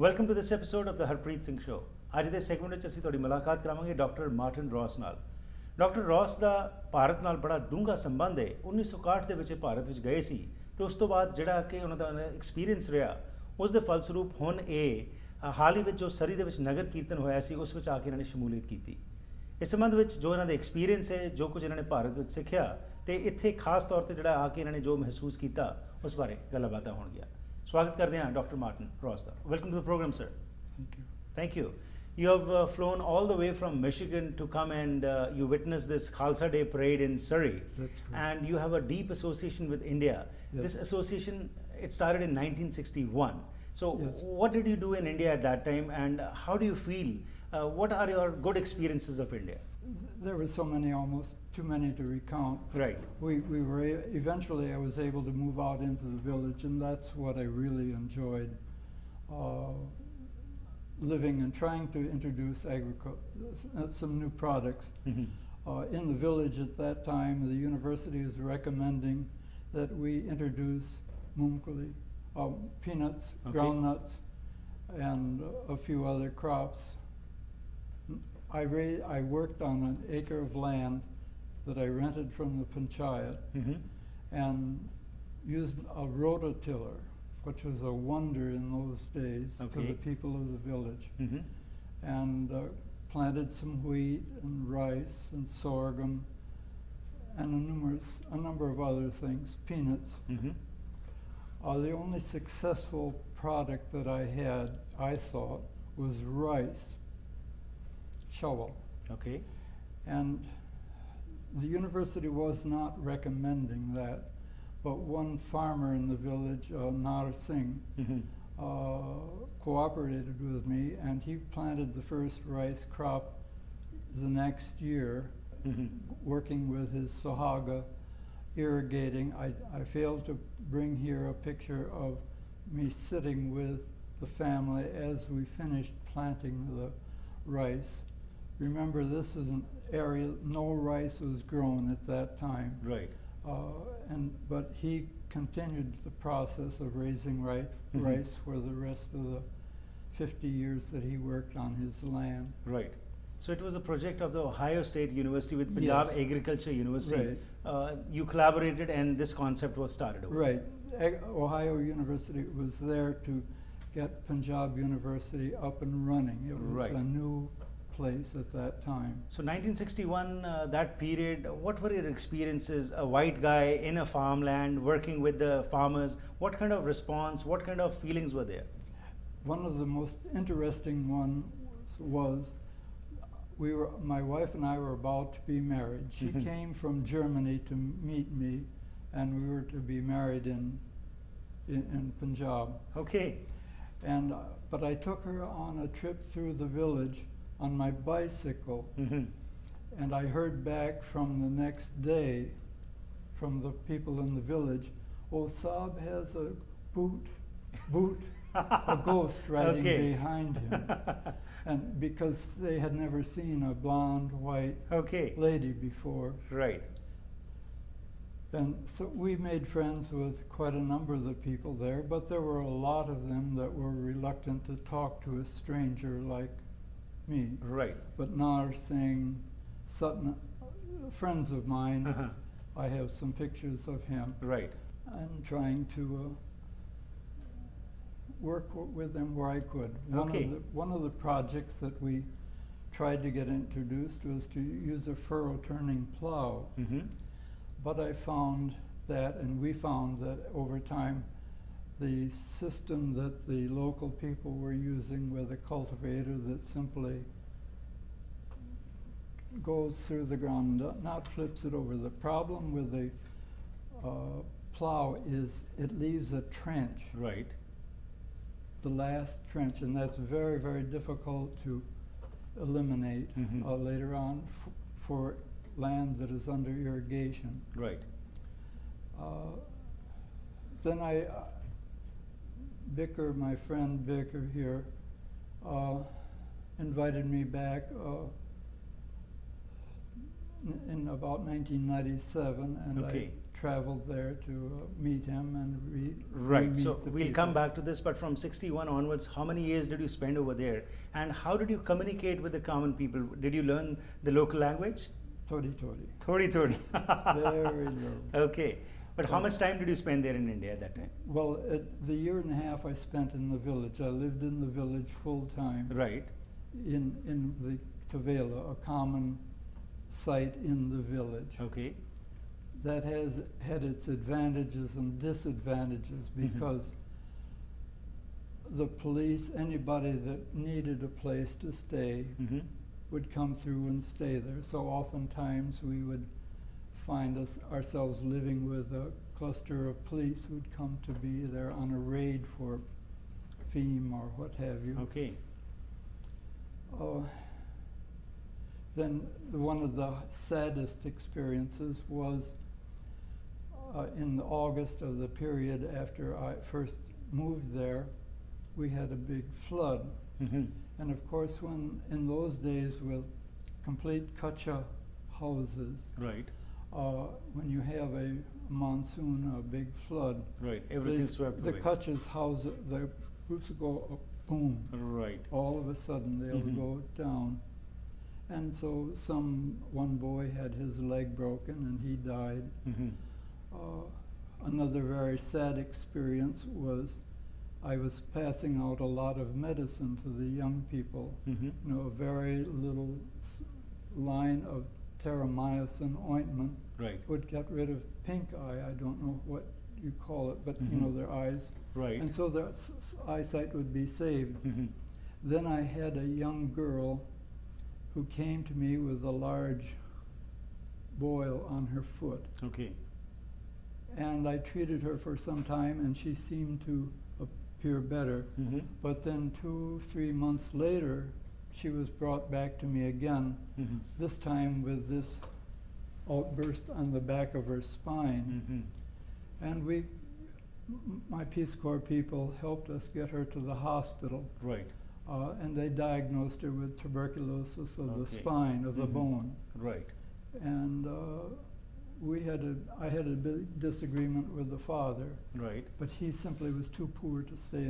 Welcome to this episode of the Harpreet Singh show. ਅੱਜ ਦੇ segment ਵਿੱਚ ਅਸੀਂ ਤੁਹਾਡੀ ਮੁਲਾਕਾਤ ਕਰਾਵਾਂਗੇ ਡਾਕਟਰ ਮਾਰਟਨ ਰੌਸ ਨਾਲ। ਡਾਕਟਰ ਰੌਸ ਦਾ ਭਾਰਤ ਨਾਲ ਬੜਾ ਡੂੰਘਾ ਸੰਬੰਧ ਹੈ। 1961 ਦੇ ਵਿੱਚ ਇਹ ਭਾਰਤ ਵਿੱਚ ਗਏ ਸੀ ਤੇ ਉਸ ਤੋਂ ਬਾਅਦ ਜਿਹੜਾ ਕਿ ਉਹਨਾਂ ਦਾ ਐਕਸਪੀਰੀਅੰਸ ਰਿਹਾ, ਉਸ ਦੇ ਫਲਸਰੂਪ ਹੁਣ ਇਹ ਹਾਲ ਹੀ ਵਿੱਚ ਜੋ ਸਰੀ ਦੇ ਵਿੱਚ ਨਗਰ ਕੀਰਤਨ ਹੋਇਆ ਸੀ ਉਸ ਵਿੱਚ ਆ ਕੇ ਇਹਨਾਂ ਨੇ ਸ਼ਮੂਲੀਅਤ ਕੀਤੀ। ਇਸ ਸੰਬੰਧ ਵਿੱਚ ਜੋ ਇਹਨਾਂ ਦੇ ਐਕਸਪੀਰੀਅੰਸ ਹੈ, ਜੋ ਕੁਝ ਇਹਨਾਂ ਨੇ ਭਾਰਤ ਵਿੱਚ ਸਿੱਖਿਆ ਤੇ ਇੱਥੇ ਖਾਸ ਤੌਰ ਤੇ ਜਿਹੜਾ ਆ ਕੇ ਇਹਨਾਂ ਨੇ ਜੋ ਮਹਿਸੂਸ ਕੀਤਾ ਉਸ ਬਾਰੇ ਗੱਲਾਂ ਬਾਤਾਂ ਹੋਣਗੀਆਂ। स्वागत करते हैं डॉक्टर मार्टिन रॉस का। Welcome to the programme sir. Thank you. You have flown all the way from Michigan to come and you witnessed this Khalsa Day parade in Surrey. That's correct. And you have a deep association with India. Yes. This association, it started in 1961. So Yes. what did you do in India at that time and how do you feel? What are your good experiences of India? There were so many, almost too many to recount. Right. We were eventually I was able to move out into the village, and that's what I really enjoyed, living and trying to introduce some new products. Mm-hmm. In the village at that time, the university was recommending that we introduce mungkuli, peanuts, Okay. groundnuts, and a few other crops. I worked on an acre of land that I rented from the panchayat, Mm-hmm. and used a rototiller, which was a wonder in those days to Okay. the people of the village, Mm-hmm. and planted some wheat and rice and sorghum and a number of other things, peanuts. Mm-hmm. The only successful product that I had, I thought, was rice. Shovel. Okay. And the university was not recommending that, but one farmer in the village, Nar Singh, Mm-hmm. cooperated with me, and he planted the first rice crop the next year, Mm-hmm. working with his Sohaga irrigating. I failed to bring here a picture of me sitting with the family as we finished planting the rice. Remember, this is an area, no rice was grown at that time. Right. But he continued the process of raising Mm-hmm. rice for the rest of the 50 years that he worked on his land. Right. So it was a project of the Ohio State University with Punjab Yes. Agriculture University. Right. You collaborated and this concept was started over. Right. Ohio University was there to get Punjab University up and running. It was Right. a new place at that time. So 1961, that period, what were your experiences? A white guy in a farmland working with the farmers, what kind of response, what kind of feelings were there? One of the most interesting ones was my wife and I were about to be married. She Mhm. came from Germany to meet me, and we were to be married in Punjab. Okay. But I took her on a trip through the village on my bicycle, Mm-hmm. and I heard back from the next day from the people in the village, "Oh, Saab has a boot, a ghost riding Okay. behind him." And because they had never seen a blonde, white Okay. lady before. Right. And so we made friends with quite a number of the people there, but there were a lot of them that were reluctant to talk to a stranger like me. Right. But Nar Singh, Sutton, friends of mine, Uh-huh. I have some pictures of him, Right. and trying to work with them where I could. Okay. One of the projects that we tried to get introduced was to use a furrow turning plow. Mm-hmm. But I found that, and we found that over time, the system that the local people were using with a cultivator that simply goes through the ground, not flips it over. The problem with the plow is it leaves a trench, Right. the last trench, and that's very, very difficult to eliminate Mhm. later on for land that is under irrigation. Right. then Bicker, my friend Bicker here, invited me back in about 1997, and Okay. I traveled there to meet him and Right. meet So the we'll people. come back to this, but from 61 onwards, how many years did you spend over there? And how did you communicate with the common people? Did you learn the local language? Tori Tori. Thodi thodi. Very little. Okay. But how much time did you spend there in India at that time? Well, the year and a half I spent in the village, I lived in the village full time. Right. In the Tavela, a common site in the village. Okay. That has had its advantages and disadvantages because the police, anybody that needed a place to stay, Mm-hmm. would come through and stay there. So oftentimes we would find ourselves living with a cluster of police who'd come to be there on a raid for theme or what have you. Okay. Then one of the saddest experiences was in August of the period after I first moved there, we had a big flood. Mm-hmm. And of course, in those days with complete kacha houses, Right. when you have a monsoon, a big flood, Right. Everything swept the away. kachas house, the roofs go up, boom. Right. All of a sudden they'll Mhm. go down. And so one boy had his leg broken and he died. Mm-hmm. Another very sad experience was I was passing out a lot of medicine to the young people. Mm-hmm. You know, a very little line of terramycin ointment Right. would get rid of pink eye. I don't know what you call it, but you Mhm. know, their eyes. Right. And so their eyesight would be saved. Mm-hmm. Then I had a young girl who came to me with a large boil on her foot. Okay. And I treated her for some time and she seemed to appear better. Mm-hmm. But then 2-3 months later, she was brought back to me again, Mm-hmm. this time with this outburst on the back of her spine. Mm-hmm. And my Peace Corps people helped us get her to the hospital. Right. And they diagnosed her with tuberculosis of the Okay. spine, of the Mhm. bone. Right. And I had a big disagreement with the father, Right. but he simply was too poor to stay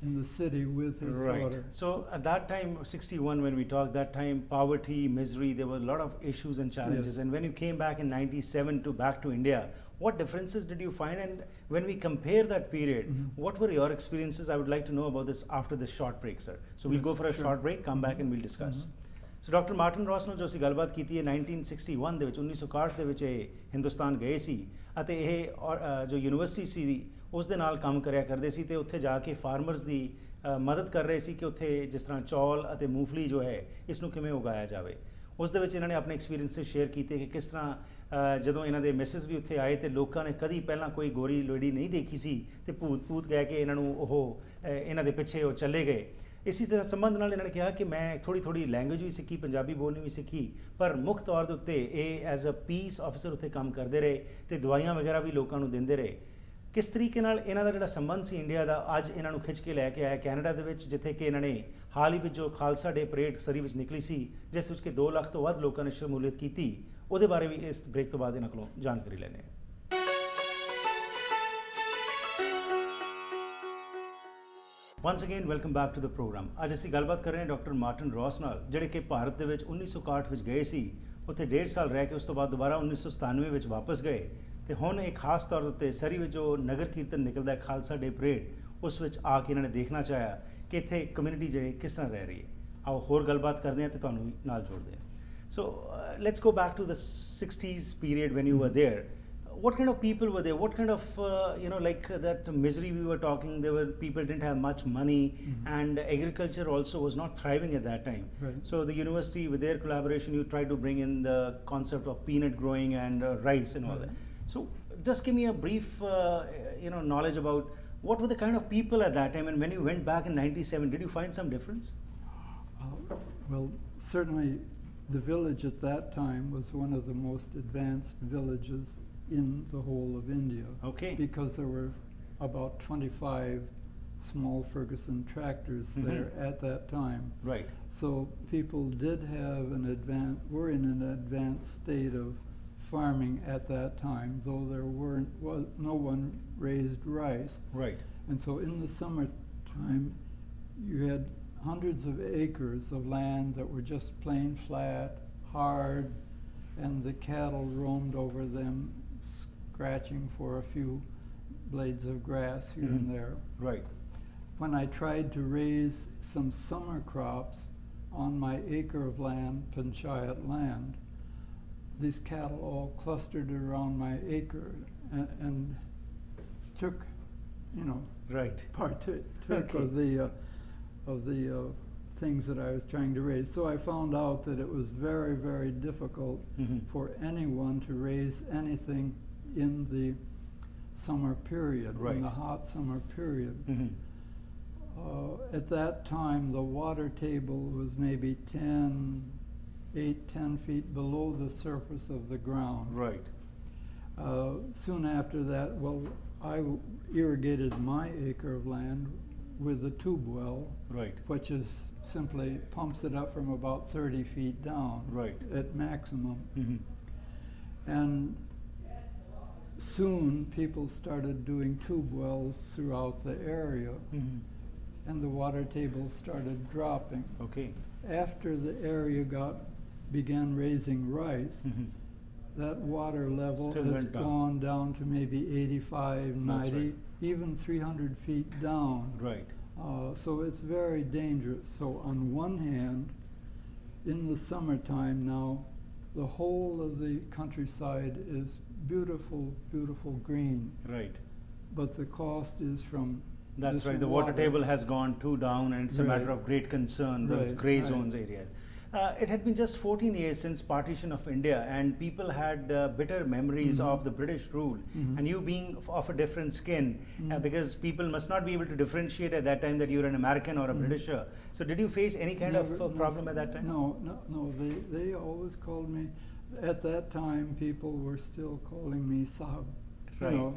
in the city with his Right. daughter. So at that time, 61, when we talked, that time, poverty, misery, there were a lot of issues and challenges. Yes. And when you came back in 97 back to India, what differences did you find? And when we compare that period, Mhm. what were your experiences? I would like to know about this after this short break, sir. So we'll Yes, go for a sure. short break, come back and we'll discuss. Mhm. So doctor Martin Ross ਨਾਲ ਜੋ ਅਸੀਂ ਗੱਲਬਾਤ ਕੀਤੀ ਹੈ 1961 ਦੇ ਵਿੱਚ 1961 ਦੇ ਵਿੱਚ ਇਹ ਹਿੰਦੁਸਤਾਨ ਗਏ ਸੀ ਅਤੇ ਇਹ ਜੋ ਯੂਨੀਵਰਸਿਟੀ ਸੀ ਉਸ ਦੇ ਨਾਲ ਕੰਮ ਕਰਿਆ ਕਰਦੇ ਸੀ ਤੇ ਉੱਥੇ ਜਾ ਕੇ ਫਾਰਮਰਸ ਦੀ ਮਦਦ ਕਰ ਰਹੇ ਸੀ ਕਿ ਉੱਥੇ ਜਿਸ ਤਰ੍ਹਾਂ ਚੌਲ ਅਤੇ ਮੂੰਗਫਲੀ ਜੋ ਹੈ ਇਸ ਨੂੰ ਕਿਵੇਂ ਉਗਾਇਆ ਜਾਵੇ ਉਸ ਦੇ ਵਿੱਚ ਇਹਨਾਂ ਨੇ ਆਪਣੇ ਐਕਸਪੀਰੀਐਂਸਸ ਸ਼ੇਅਰ ਕੀਤੇ ਕਿ ਕਿਸ ਤਰ੍ਹਾਂ ਜਦੋਂ ਇਹਨਾਂ ਦੇ ਮਿਸਿਸ ਵੀ ਉੱਥੇ ਆਏ ਤੇ ਲੋਕਾਂ ਨੇ ਕਦੀ ਪਹਿਲਾਂ ਕੋਈ ਗੋਰੀ ਲੇਡੀ ਨਹੀਂ ਦੇਖੀ ਸੀ ਤੇ ਭੂਤ ਕਹਿ ਕੇ ਇਹਨਾਂ ਨੂੰ ਉਹ ਇਹਨਾਂ ਦੇ ਪਿੱਛੇ ਉਹ ਚੱਲੇ ਗਏ ਇਸੇ ਤਰ੍ਹਾਂ ਸੰਬੰਧ ਨਾਲ ਇਹਨਾਂ ਨੇ ਕਿਹਾ ਕਿ ਮੈਂ ਥੋੜੀ ਲੈਂਗੁਏਜ ਵੀ ਸਿੱਖੀ ਪੰਜਾਬੀ ਬੋਲਣੀ ਵੀ ਸਿੱਖੀ ਪਰ ਮੁੱਖ ਤੌਰ ਦੇ ਉੱਤੇ ਇਹ ਐਜ਼ ਅ ਪੀਸ ਆਫੀਸਰ ਉੱਥੇ ਕੰਮ ਕਰਦੇ ਰਹੇ ਤੇ ਦਵਾਈਆਂ ਵਗੈਰਾ ਵੀ ਲੋਕਾਂ ਨੂੰ ਦਿੰਦੇ ਰਹੇ ਕਿਸ ਤਰੀਕੇ ਨਾਲ ਇਹਨਾਂ ਦਾ ਜਿਹੜਾ ਸੰਬੰਧ ਸੀ ਇੰਡੀਆ ਦਾ ਅੱਜ ਇਹਨਾਂ ਨੂੰ ਖਿੱਚ ਕੇ ਲੈ ਕੇ ਆਇਆ ਕੈਨੇਡਾ ਦੇ ਵਿੱਚ ਜਿੱਥੇ ਕਿ ਇਹਨਾਂ ਨੇ ਹਾਲ ਹੀ ਵਿੱਚ ਜੋ ਖਾਲਸਾ ਡੇ ਪਰੇਡ ਸਰੀ ਵਿੱਚ ਨਿਕਲੀ ਸੀ ਜਿਸ ਵਿੱਚ ਕਿ 2 ਲੱਖ ਤੋਂ ਵੱਧ ਲੋਕਾਂ ਨੇ ਸ਼ਮੂਲੀਅਤ ਕੀਤੀ ਉਹਦੇ ਬਾਰੇ ਵੀ ਇਸ ਬ੍ਰੇਕ ਤੋਂ ਬਾਅਦ ਇਹਨਾਂ ਕੋਲੋਂ ਜਾਣਕਾਰੀ ਲੈਣੇ ਆ once again welcome back to the programme ਅੱਜ ਅਸੀਂ ਗੱਲਬਾਤ ਕਰ ਰਹੇ ਹਾਂ ਡਾਕਟਰ ਮਾਰਟਨ ਰੌਸ ਨਾਲ ਜਿਹੜੇ ਕਿ ਭਾਰਤ ਦੇ ਵਿੱਚ 1961 ਵਿੱਚ ਗਏ ਸੀ ਉੱਥੇ 1.5 ਸਾਲ ਰਹਿ ਕੇ ਉਸ ਤੋਂ ਬਾਅਦ ਦੁਬਾਰਾ 1997 ਵਿੱਚ ਵਾਪਸ ਗਏ ਤੇ ਹੁਣ ਇੱਕ ਖਾਸ ਤੌਰ ਉੱਤੇ ਸਰੀ ਵਿੱਚ ਜੋ ਨਗਰ ਕੀਰਤਨ ਨਿਕਲਦਾ ਹੈ ਖਾਲਸਾ ਡੇ ਪਰੇਡ ਉਸ ਵਿੱਚ ਆ ਕੇ ਇਹਨਾਂ ਨੇ ਦੇਖਣਾ ਚਾਹਿਆ ਕਿ ਇੱਥੇ ਕਮਿਊਨਿਟੀ ਜਿਹੜੀ ਕਿਸ ਤਰ੍ਹਾਂ ਰਹਿ ਰਹੀ ਹੈ ਆਓ ਹੋਰ ਗੱਲਬਾਤ ਕਰਦੇ ਹਾਂ ਤੇ ਤੁਹਾਨੂੰ ਵੀ ਨਾਲ ਜੋੜਦੇ ਹਾਂ so let's go back to the 60s period when you were there what kind of people were there? What kind of, like that misery we were talking, there were people didn't have much money and agriculture also was not thriving at that time. Right. So the university, with their collaboration, you tried to bring in the concept of peanut growing and rice and all that. So just give me a brief, knowledge about what were the kind of people at that time and when you went back in 97, did you find some difference? Well, certainly the village at that time was one of the most advanced villages in the whole of India. Okay. Because there were about 25 small Ferguson tractors there at that time. Right. So people did have were in an advanced state of farming at that time, though there was no one raised rice. Right. And so in the summertime, you had hundreds of acres of land that were just plain flat, hard, and the cattle roamed over them, scratching for a few blades of grass here and there. Right. When I tried to raise some summer crops on my acre of land, panchayat land, these cattle all clustered around my acre and took, Right. partook Okay. of the things that I was trying to raise. So I found out that it was very, very difficult for anyone to raise anything in the summer period, Right. in the hot summer period. Mm-hmm. At that time, the water table was maybe 10 feet below the surface of the ground. Right. Soon after that, I irrigated my acre of land with a tube well, Right. which is simply pumps it up from about 30 feet down Right. at maximum. Mm-hmm. And soon people started doing tube wells throughout the area, Mm-hmm. and the water table started dropping. Okay. After the area began raising rice, Mm-hmm. that water level Still has went down. gone down to maybe 85, 90, right. even 300 feet down. Right. So it's very dangerous. So on one hand, in the summertime now, the whole of the countryside is beautiful, beautiful green. Right. But the cost is from That's this right. The water table has gone too down, and it's a matter Right. of great concern, those Right, grey right. zones area. It had been just 14 years since partition of India, and people had bitter memories of the British rule. And you being of a different skin, because people must not be able to differentiate at that time that you're an American or a Britisher. So did you face any kind of problem at that time? No. They always called me. At that time, people were still calling me Sahab. Right.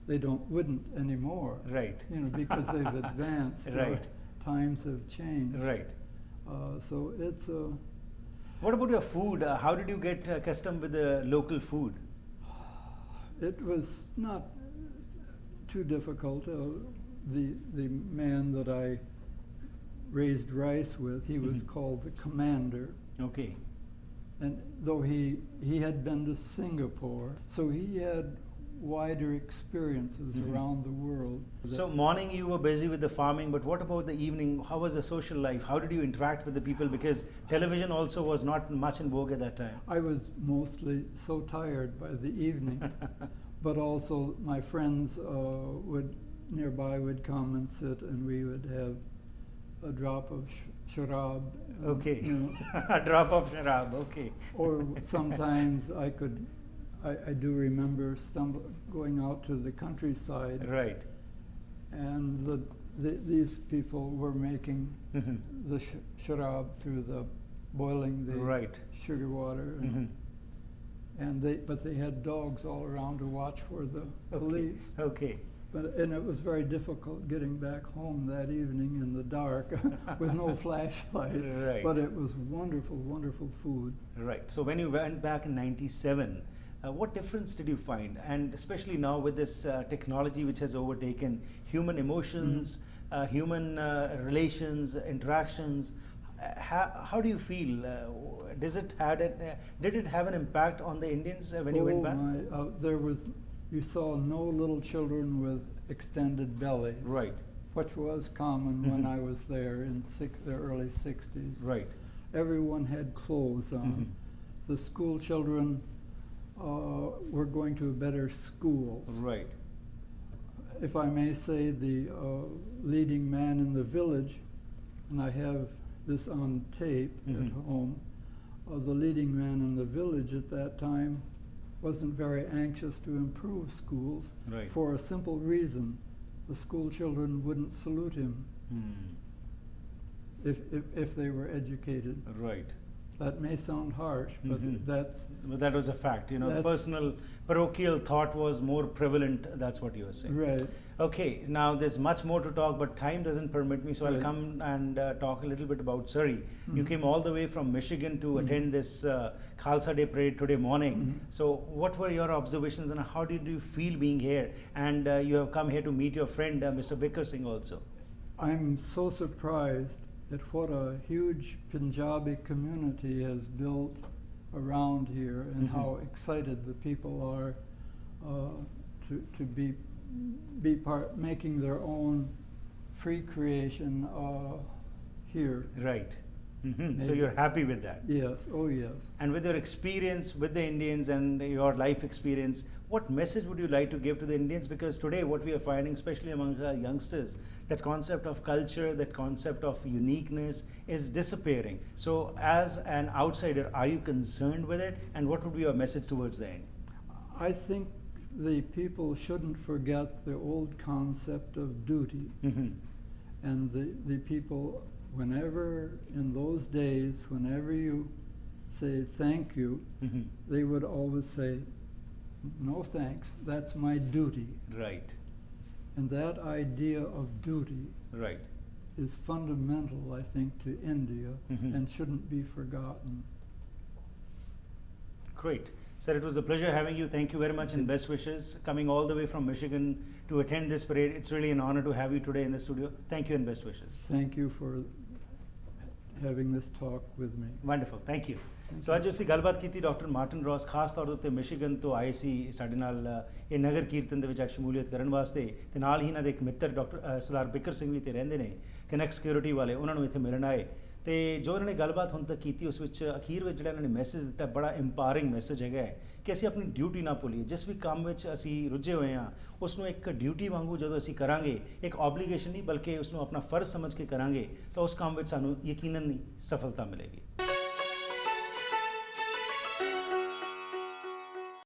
They wouldn't anymore. Right. Because they've advanced. Right. Times have changed. Right. So it's What about your food? How did you get accustomed with the local food? it was not too difficult. The man that I raised rice with, he was called the commander. Okay. And though he had been to Singapore, so he had wider experiences around the world. So morning you were busy with the farming, but what about the evening? How was the social life? How did you interact with the people? Because television also was not much in vogue at that time. I was mostly so tired by the evening, but also my friends nearby would come and sit, and we would have a drop of sharab. Okay. A drop of sharab. Okay. Or sometimes I do remember going out to the countryside, Right. and these people were making the sharab through boiling the Right. sugar water, but they had dogs all around to watch for the police. Okay. And it was very difficult getting back home that evening in the dark with no flashlight. Right. But it was wonderful, wonderful food. Right. So when you went back in '97, what difference did you find? And especially now with this technology which has overtaken human emotions, human relations, interactions, how do you feel? Did it have an impact on the Indians when you went back? You saw no little children with extended bellies. Right. Which was common when I was there in the early 60s. Right. Everyone had clothes on. The school children were going to better schools. Right. If I may say, the leading man in the village, and I have this on tape at home, the leading man in the village at that time wasn't very anxious to improve schools Right. for a simple reason. The school children wouldn't salute him if they were educated. Right. That may sound harsh, but that's But that was a fact. You know, That's- personal, parochial thought was more prevalent. That's what you were saying. right. Okay, now there's much more to talk, but time doesn't permit me, so I'll Right. come and talk a little bit about Surrey. You came all the way from Michigan to attend this Khalsa Day parade today morning. So, what were your observations and how did you feel being here? And you have come here to meet your friend, Mr. Bicker Singh, also. I'm so surprised at what a huge Punjabi community has built around here and how excited the people are to be part, making their own free creation here. Right. So, Maybe. you're happy with that. Yes, oh yes. And with your experience with the Indians and your life experience, what message would you like to give to the Indians? Because today, what we are finding, especially among our youngsters, that concept of culture, that concept of uniqueness is disappearing. So, as an outsider, are you concerned with it? And what would be your message towards the end? I think the people shouldn't forget the old concept of duty. And the people, whenever in those days, whenever you say thank you, they would always say, no thanks, that's my duty. Right, And that idea of duty right. is fundamental, I think, to India and shouldn't be forgotten. Great. Sir, it was a pleasure having you. Thank you very much and best wishes. Coming all the way from Michigan to attend this parade, it's really an honor to have you today in the studio. Thank you and best wishes. Thank you for having this talk with me. Wonderful thank you so ਅੱਜ ਅਸੀਂ ਗੱਲਬਾਤ ਕੀਤੀ doctor Martin ਰੌਸ ਖਾਸ ਤੌਰ ਦੇ ਉੱਤੇ Michigan ਤੋਂ ਆਏ ਸੀ ਸਾਡੇ ਨਾਲ ਇਹ ਨਗਰ ਕੀਰਤਨ ਦੇ ਵਿੱਚ ਅੱਜ ਸ਼ਮੂਲੀਅਤ ਕਰਨ ਵਾਸਤੇ ਤੇ ਨਾਲ ਹੀ ਇਹਨਾਂ ਦੇ ਇੱਕ ਮਿੱਤਰ ਡਾਕਟਰ ਸਰਦਾਰ ਬਿੱਕਰ ਸਿੰਘ ਵੀ ਇੱਥੇ ਰਹਿੰਦੇ ਨੇ ਕਨੈਕਟ ਸਿਕਿਉਰਿਟੀ ਵਾਲੇ ਉਹਨਾਂ ਨੂੰ ਇੱਥੇ ਮਿਲਣ ਆਏ ਤੇ ਜੋ ਇਹਨਾਂ ਨੇ ਗੱਲਬਾਤ ਹੁਣ ਤੱਕ ਕੀਤੀ ਉਸ ਵਿੱਚ ਅਖੀਰ ਵਿੱਚ ਜਿਹੜਾ ਇਹਨਾਂ ਨੇ ਮੈਸੇਜ ਦਿੱਤਾ ਬੜਾ ਇੰਪਾਵਰਿੰਗ ਮੈਸੇਜ ਹੈਗਾ ਕਿ ਅਸੀਂ ਆਪਣੀ ਡਿਊਟੀ ਨਾ ਭੁੱਲੀਏ ਜਿਸ ਵੀ ਕੰਮ ਵਿੱਚ ਅਸੀਂ ਰੁੱਝੇ ਹੋਏ ਹਾਂ ਉਸ ਨੂੰ ਇੱਕ ਡਿਊਟੀ ਵਾਂਗੂ ਜਦੋਂ ਅਸੀਂ ਕਰਾਂਗੇ ਇੱਕ ਆਬਲੀਗੇਸ਼ਨ ਨਹੀਂ ਬਲਕਿ ਉਸ ਨੂੰ ਆਪਣਾ ਫਰਜ਼ ਸਮਝ ਕੇ ਕਰਾਂਗੇ ਤਾਂ ਉਸ ਕੰਮ ਵਿੱਚ ਸਾਨੂੰ ਯਕੀਨਨ ਸਫਲਤਾ ਮਿਲੇਗੀ